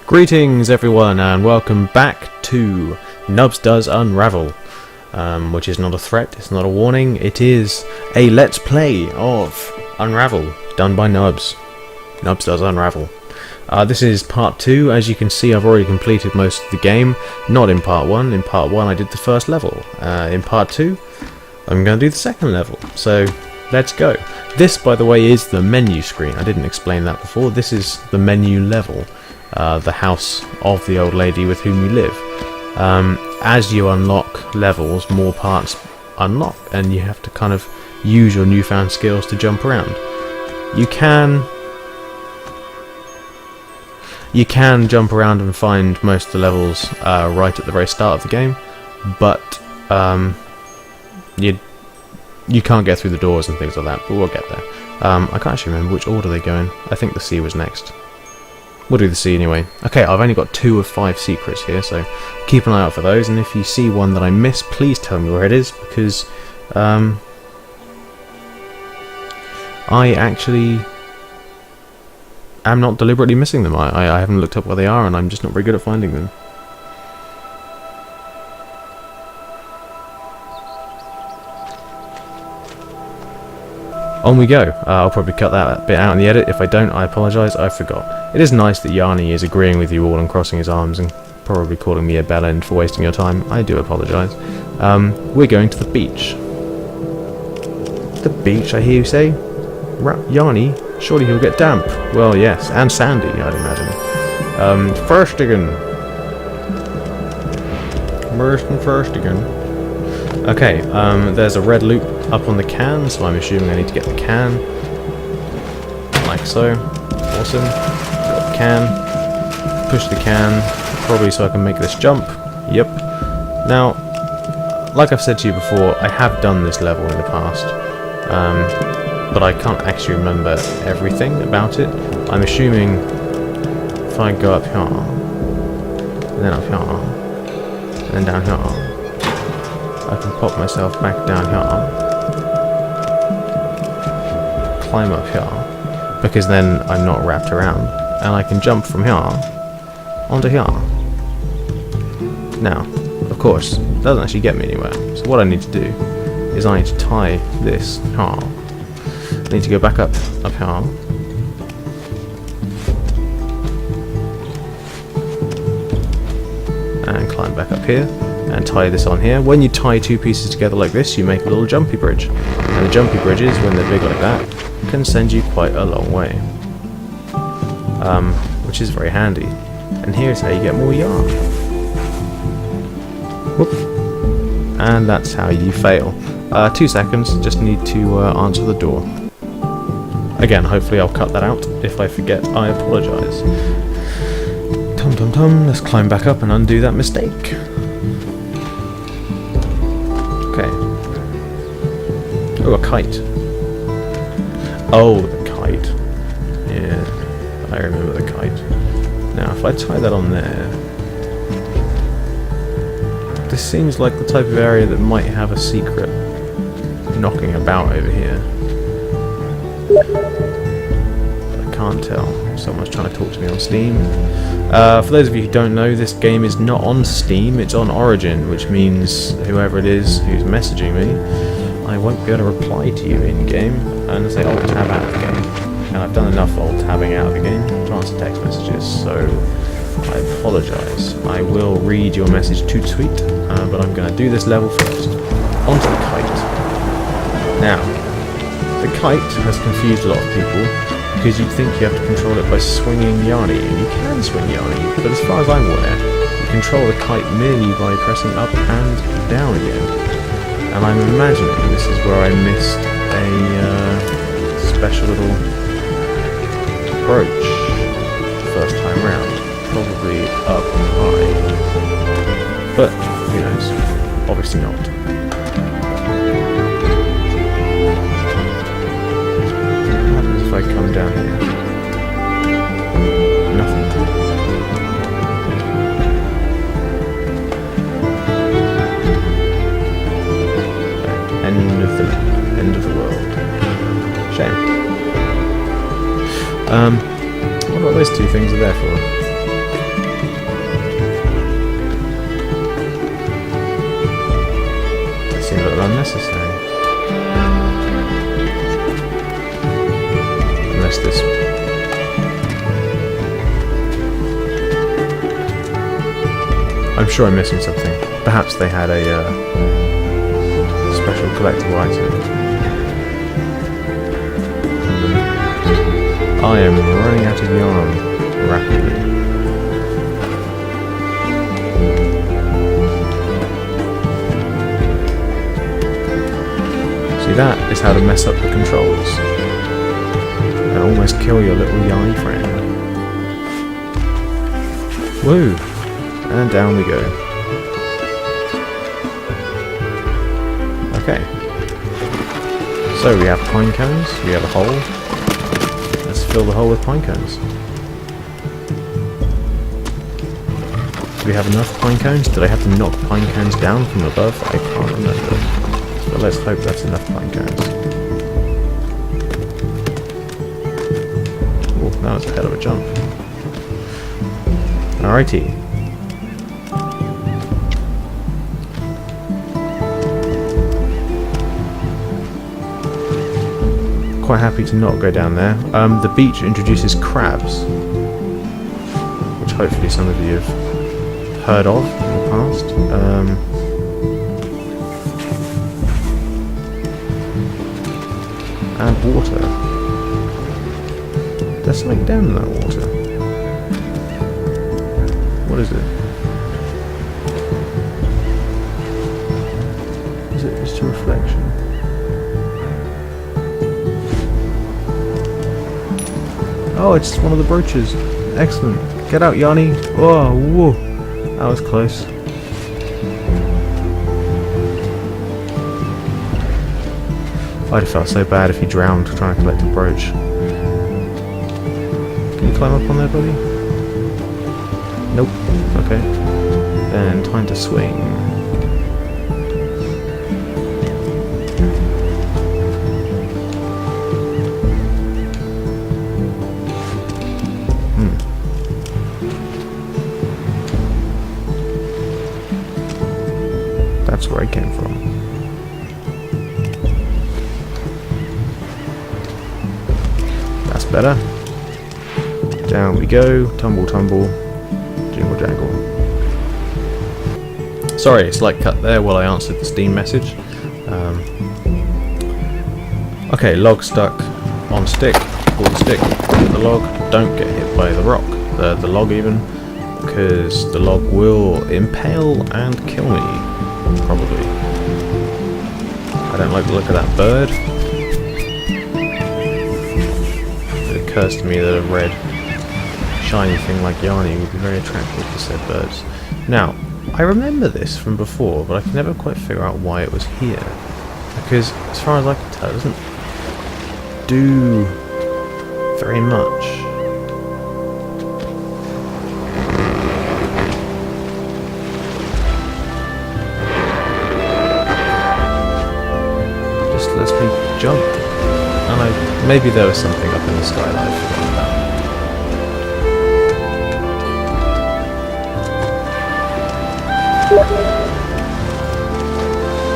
Greetings everyone and welcome back to Nubs does Unravel, which is not a threat, it's not a warning, it is a let's play of Unravel done by Nubs. Nubs does Unravel. This is part 2. As you can see, I've already completed most of the game, not in part 1. In part 1 I did the first level. In part 2 I'm going to do the second level, so let's go. This, by the way, is the menu screen. I didn't explain that before. This is the menu level. The house of the old lady with whom you live. As you unlock levels, more parts unlock, and you have to kind of use your newfound skills to jump around. You can jump around and find most of the levels right at the very start of the game, but you can't get through the doors and things like that, but we'll get there. I can't actually remember which order they go in. I think the C was next. We'll do the C anyway. Okay, I've only got 2 of 5 secrets here, so keep an eye out for those, and if you see one that I miss, please tell me where it is, because I actually am not deliberately missing them. I haven't looked up where they are, and I'm just not very good at finding them. On we go. I'll probably cut that bit out in the edit. If I don't, I apologise, I forgot. It is nice that Yarny is agreeing with you all and crossing his arms and probably calling me a bellend for wasting your time. I do apologise. We're going to the beach. The beach, I hear you say? Yarny? Surely he'll get damp. Well, yes, and sandy, I'd imagine. First again. First again. Okay, there's a red loop up on the can, so I'm assuming I need to get the can. Like so. Awesome. Got the can. Push the can, probably so I can make this jump. Yep. Now, like I've said to you before, I have done this level in the past, but I can't actually remember everything about it. I'm assuming if I go up here, and then up here, and then down here, I can pop myself back down here, climb up here, because then I'm not wrapped around, and I can jump from here onto here. Now, of course, it doesn't actually get me anywhere, so what I need to do is I need to tie this here. I need to go back up here, and climb back up here, and tie this on here. When you tie 2 pieces together like this, you make a little jumpy bridge. And the jumpy bridges, when they're big like that, can send you quite a long way. Which is very handy. And here's how you get more yarn. Whoop. And that's how you fail. 2 seconds, just need to answer the door. Again, hopefully I'll cut that out. If I forget, I apologise. Tum tum tum, let's climb back up and undo that mistake. Okay. Oh, a kite. Oh, the kite. Yeah, I remember the kite. Now, if I tie that on there... This seems like the type of area that might have a secret knocking about over here. I can't tell. Someone's trying to talk to me on Steam. For those of you who don't know, this game is not on Steam, it's on Origin, which means whoever it is who's messaging me, I won't be able to reply to you in-game, unless I alt-tab out of the game. And I've done enough alt-tabbing out of the game to answer text messages, so I apologise. I will read your message to tweet, but I'm going to do this level first. Onto the kite. Now, the kite has confused a lot of people, because you'd think you have to control it by swinging Yarny, and you can swing Yarny, but as far as I'm aware, you control the kite merely by pressing up and down again. And I'm imagining this is where I missed a special little brooch the first time round. Probably up high. But, who knows? Obviously not. What happens if I come down here? Nothing. End of the world. Shame. What are those 2 things are there for? unnecessary. Unless this... I'm sure I'm missing something. Perhaps they had a special collectible item. I am running out of yarn rapidly. See, that is how to mess up the controls and almost kill your little Yarny friend. Woo! And down we go. Okay. So we have pine cones, we have a hole. Let's fill the hole with pine cones. Do we have enough pine cones? Did I have to knock pine cones down from above? I can't remember. But let's hope that's enough pine cones. Oh, that was a hell of a jump. Alrighty. Quite happy to not go down there. The beach introduces crabs, which hopefully some of you have heard of in the past. And water. There's something down in that water. What is it? Is it just a reflection? Oh, it's one of the brooches. Excellent. Get out, Yarny. Oh, whoa. That was close. I'd have felt so bad if he drowned trying to collect a brooch. Can you climb up on there, buddy? Nope. Okay. Then time to swing. That's where I came from. That's better. Down we go. Tumble, tumble. Jingle, jangle. Sorry, it's like cut there while I answered the Steam message. Okay, log stuck on stick. Pull the stick, hit the log. Don't get hit by the rock. The log even. Because the log will impale and kill me. Probably. I don't like the look of that bird. It occurs to me that a red, shiny thing like Yarny would be very attractive to said birds. Now, I remember this from before, but I can never quite figure out why it was here. Because, as far as I can tell, it doesn't do very much. Lets me jump. And maybe there was something up in the sky that I forgot about.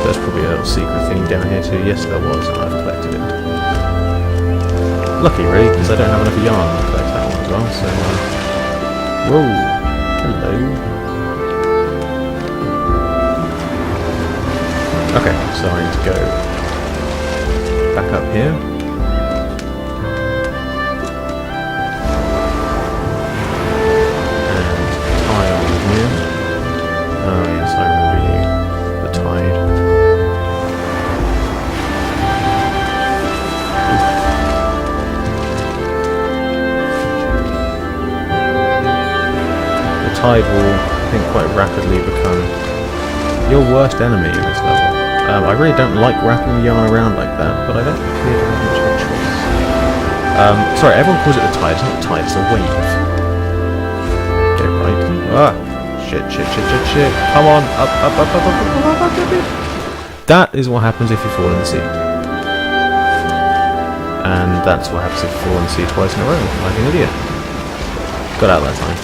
There's probably a little secret thing down here too. Yes, there was, and I've collected it. Lucky, really, because I don't have enough yarn to collect that one as well. So, whoa, hello. Okay, so I need to go back up here. And tie on here. Oh yes, I remember you. The tide. The tide will, I think, quite rapidly become your worst enemy in this level. I really don't like wrapping the yarn around like that, but I don't appear to have much of a choice. Sorry, everyone calls it a tide. It's not a tide, it's a wave. Get it right. Ah! Shit. Come on! Up. That is what happens if you fall in the sea. And that's what happens if you fall in the sea twice in a row, like an idiot. Got out that time.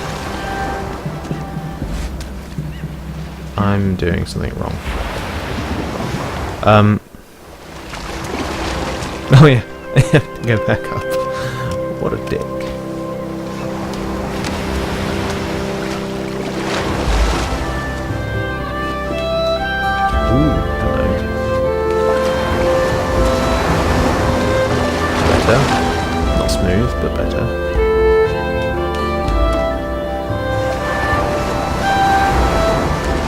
I'm doing something wrong. Oh yeah, go back up. What a dick. Ooh, hello. Better. Not smooth, but better.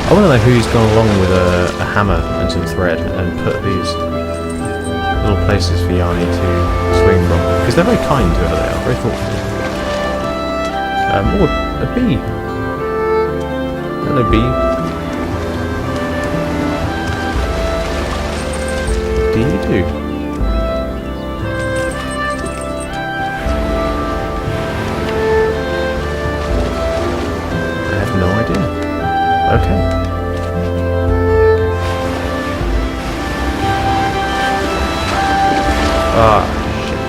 I want to know who's gone along with a hammer and some thread and put these little places for Yarny to swing from, because they're very kind to whoever they are, very thoughtful. Or a bee. Hello, bee. What do you do? I have no idea. Okay. Ah, shit.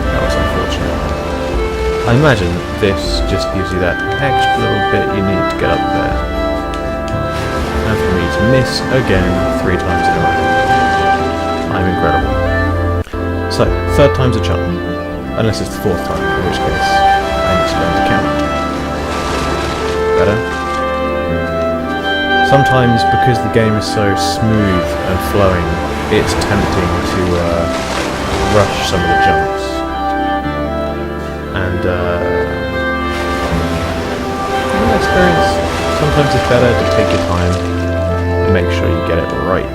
That was unfortunate. I imagine this just gives you that extra little bit you need to get up there. And for me to miss again 3 times in a row. I'm incredible. So, 3rd time's a charm. Unless it's the 4th time, in which case I need to learn to count. Better? Sometimes, because the game is so smooth and flowing, it's tempting to rush some of the jumps. And in my experience, sometimes it's better to take your time and make sure you get it right.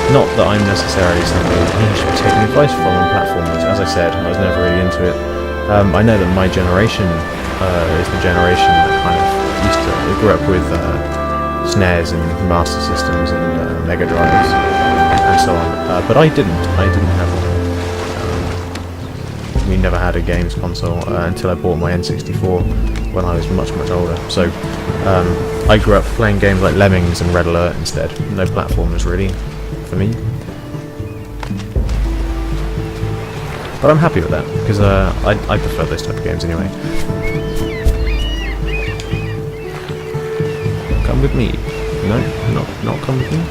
Not that I'm necessarily somebody you should be taking advice from on platformers. As I said, I was never really into it. I know that my generation is the generation that kind of grew up with SNES and Master Systems and Mega Drives and so on. But I didn't have one. We never had a games console until I bought my N64 when I was much older. So I grew up playing games like Lemmings and Red Alert instead. No platformers really for me. But I'm happy with that, because I prefer those type of games anyway. Come with me. No, not come with me.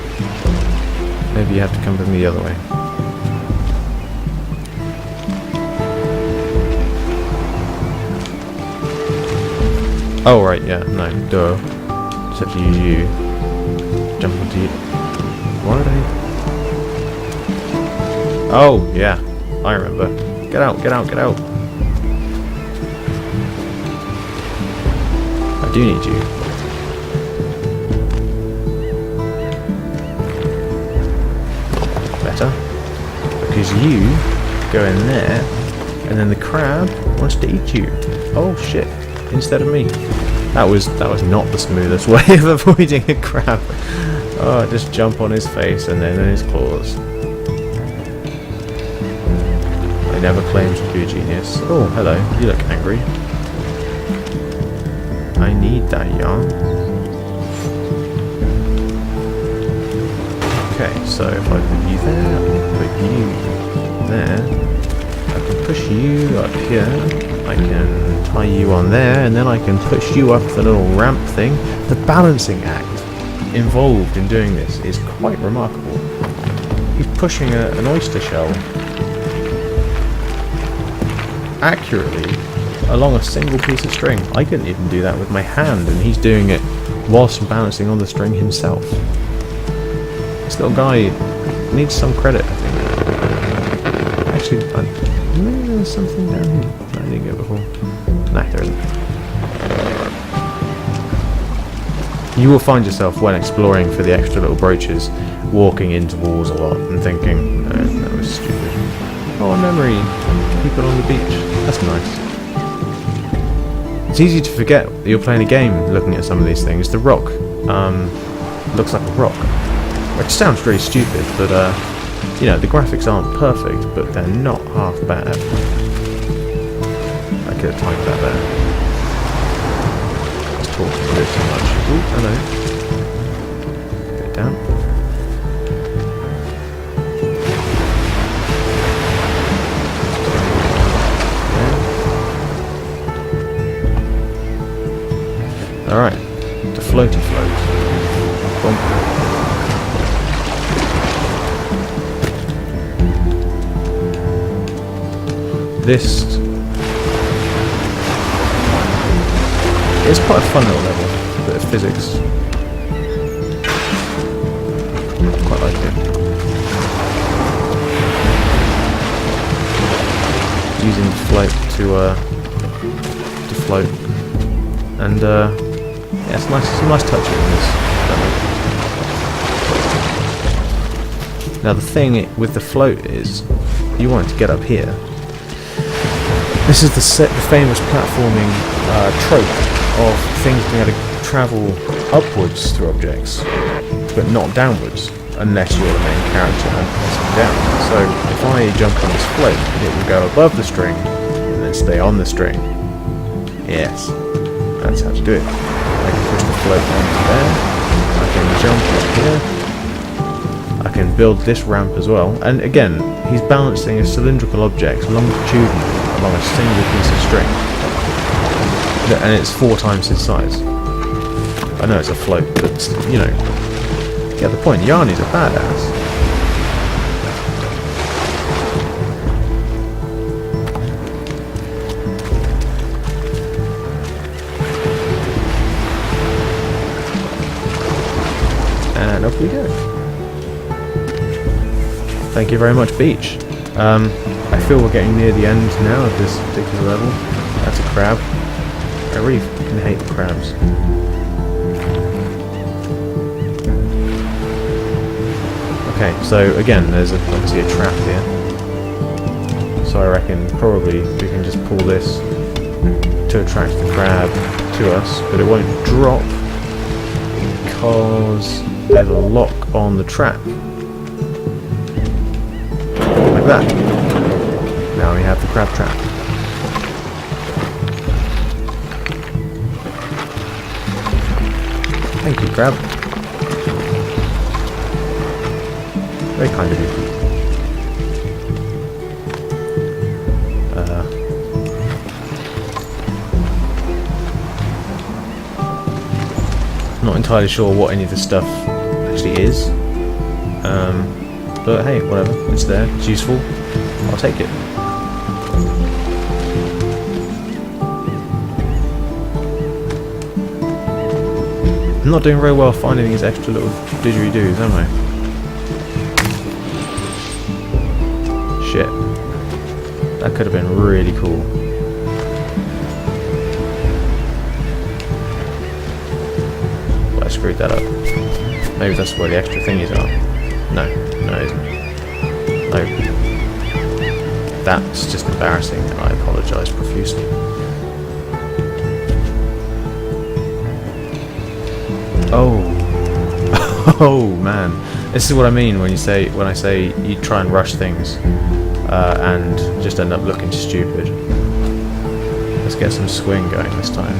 Maybe you have to come with me the other way. Oh right, yeah, no, duh. Except you jump onto you. Why would I? Oh yeah. I remember. Get out, get out, get out. I do need you. Better. Because you go in there, and then the crab wants to eat you. Oh shit. Instead of me. That was not the smoothest way of avoiding a crab. Oh, just jump on his face and then in his claws. Never claimed to be a genius. Oh, hello. You look angry. I need that yarn. Okay, so if I put you there, put you there, I can push you up here, I can tie you on there, and then I can push you up the little ramp thing. The balancing act involved in doing this is quite remarkable. He's pushing an oyster shell accurately along a single piece of string. I couldn't even do that with my hand, and he's doing it whilst balancing on the string himself. This little guy needs some credit, I think. Actually, maybe there's something down here that I didn't get before. Nah, there isn't. You will find yourself, when exploring for the extra little brooches, walking into walls a lot and thinking, that was stupid. Oh, a memory. People on the beach. That's nice. It's easy to forget that you're playing a game looking at some of these things. The rock looks like a rock. Which sounds really stupid, but you know, the graphics aren't perfect, but they're not half bad. I could have timed that better. I was talking a bit too much. Ooh, hello. Get down. Alright. floaty float. Boom. This is quite a fun little level, a bit of physics. I quite like it. Using the float to float, and yeah, it's nice. Some nice touching in this level. Now the thing with the float is, you want it to get up here. This is the famous platforming trope of things being able to travel upwards through objects, but not downwards, unless you're the main character and pressing down. So if I jump on this float, it will go above the string and then stay on the string. Yes, that's how to do it. I can push the float onto there, I can jump up here, I can build this ramp as well, and again, he's balancing a cylindrical object longitudinally along a single piece of string, and it's 4 times his size. I know it's a float, but you know, get the point. Yarny's a badass. And up we go. Thank you very much, Beach. I feel we're getting near the end now of this particular level. That's a crab. I really fucking hate the crabs. Okay, so again, there's obviously a trap here. So I reckon probably we can just pull this to attract the crab to us, but it won't drop because there's a lock on the trap. Like that. Now we have the crab trap. Thank you, crab. Very kind of you. Not entirely sure what any of this stuff actually is. But hey, whatever. It's there. It's useful. I'll take it. I'm not doing very well finding these extra little didgeridoos, am I? Shit. That could have been really cool. But I screwed that up. Maybe that's where the extra thingies are. No, it isn't. No. That's just embarrassing, and I apologise profusely. Oh. Oh man. This is what I mean when I say you try and rush things and just end up looking stupid. Let's get some swing going this time.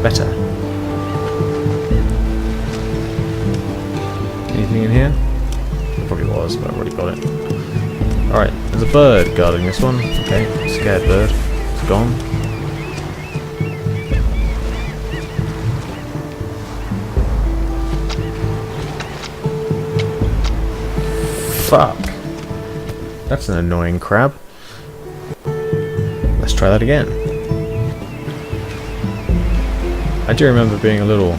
Better. Anything in here? There probably was, but I've already got it. Alright, there's a bird guarding this one. Okay, scared bird. It's gone. Fuck. That's an annoying crab. Let's try that again. I do remember being a little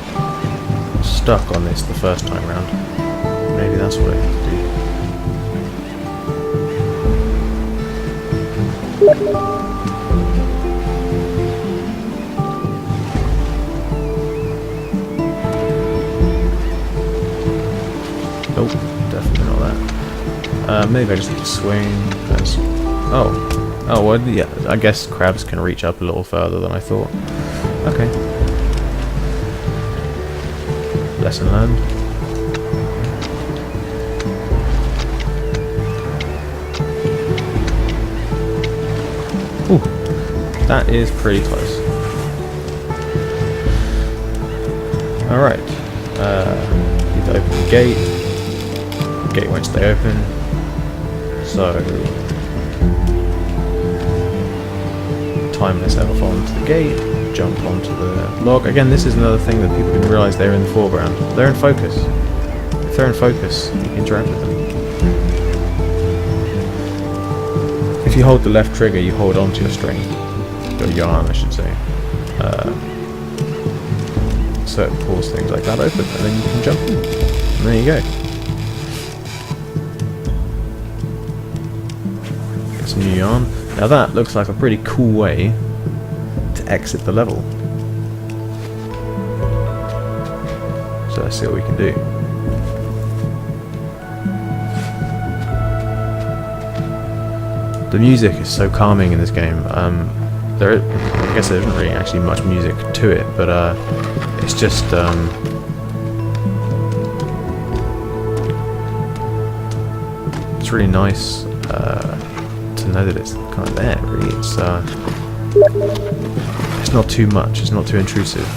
stuck on this the first time round. Maybe that's what I have to do. Nope, definitely not that. Maybe I just have to swing. Oh, well, yeah. I guess crabs can reach up a little further than I thought. Okay. Lesson learned. Ooh, that is pretty close. Alright. Need to open the gate. The gate won't stay open. So climb myself onto the gate, jump onto the log. Again, this is another thing that people didn't realise they're in the foreground. They're in focus. If they're in focus, you can interact with them. If you hold the left trigger, you hold onto your string. Your yarn, I should say. So it pulls things like that open, and then you can jump in. And there you go. Get some new yarn. Now that looks like a pretty cool way to exit the level. So let's see what we can do. The music is so calming in this game. I guess there isn't really actually much music to it, but it's just it's really nice to know that it's kind of there. Really, it's not too much. It's not too intrusive.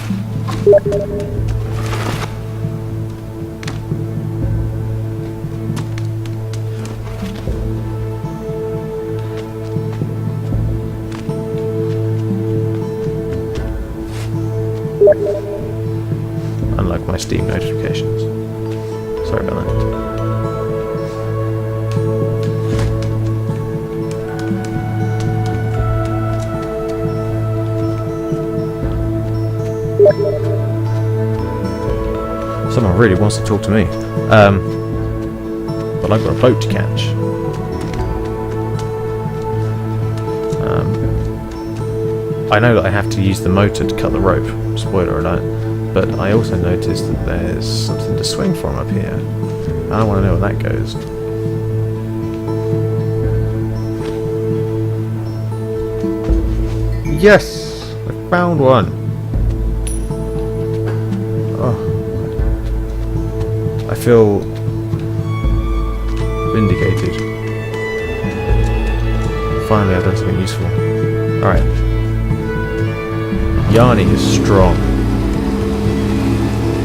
Unlike my Steam notifications. Sorry about that. Someone really wants to talk to me. But I've got a boat to catch. I know that I have to use the motor to cut the rope. Spoiler alert. But I also noticed that there's something to swing from up here. I want to know where that goes. Yes! I found one! Oh. I feel vindicated. Finally I've done something useful. Alright. Yarny is strong.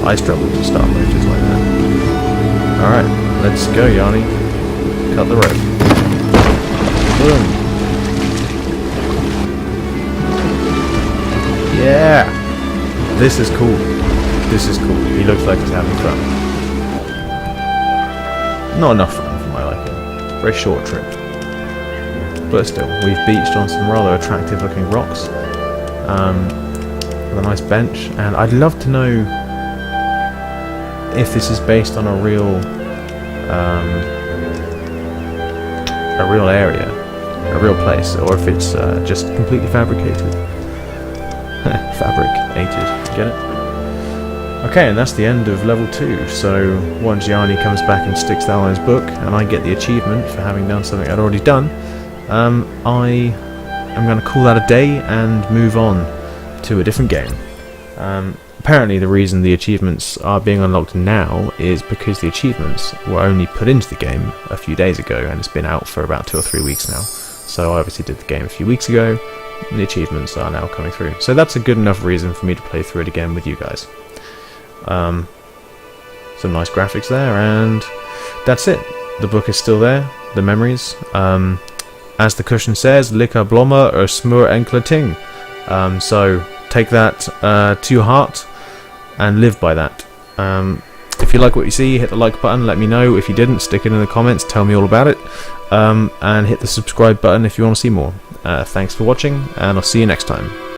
I struggle to start motors like that. Alright, let's go, Yarny. Cut the rope. Boom. Yeah! This is cool. This is cool. He looks like he's having fun. Not enough fun for my liking. Very short trip. But still, we've beached on some rather attractive looking rocks. With a nice bench. And I'd love to know if this is based on a real area, a real place, or if it's just completely fabricated. Fabricated, get it? Okay, and that's the end of level 2. So once Yarny comes back and sticks that on his book, and I get the achievement for having done something I'd already done, I am going to call that a day and move on to a different game. Apparently the reason the achievements are being unlocked now is because the achievements were only put into the game a few days ago, and it's been out for about 2 or 3 weeks now. So I obviously did the game a few weeks ago, and the achievements are now coming through. So that's a good enough reason for me to play through it again with you guys. Some nice graphics there, and that's it. The book is still there, the memories. As the cushion says, Licker Blommer or Smur Enkle Ting. So take that to your heart and live by that. If you like what you see, hit the like button, let me know. If you didn't, stick it in the comments, tell me all about it. And hit the subscribe button if you want to see more. Thanks for watching, and I'll see you next time.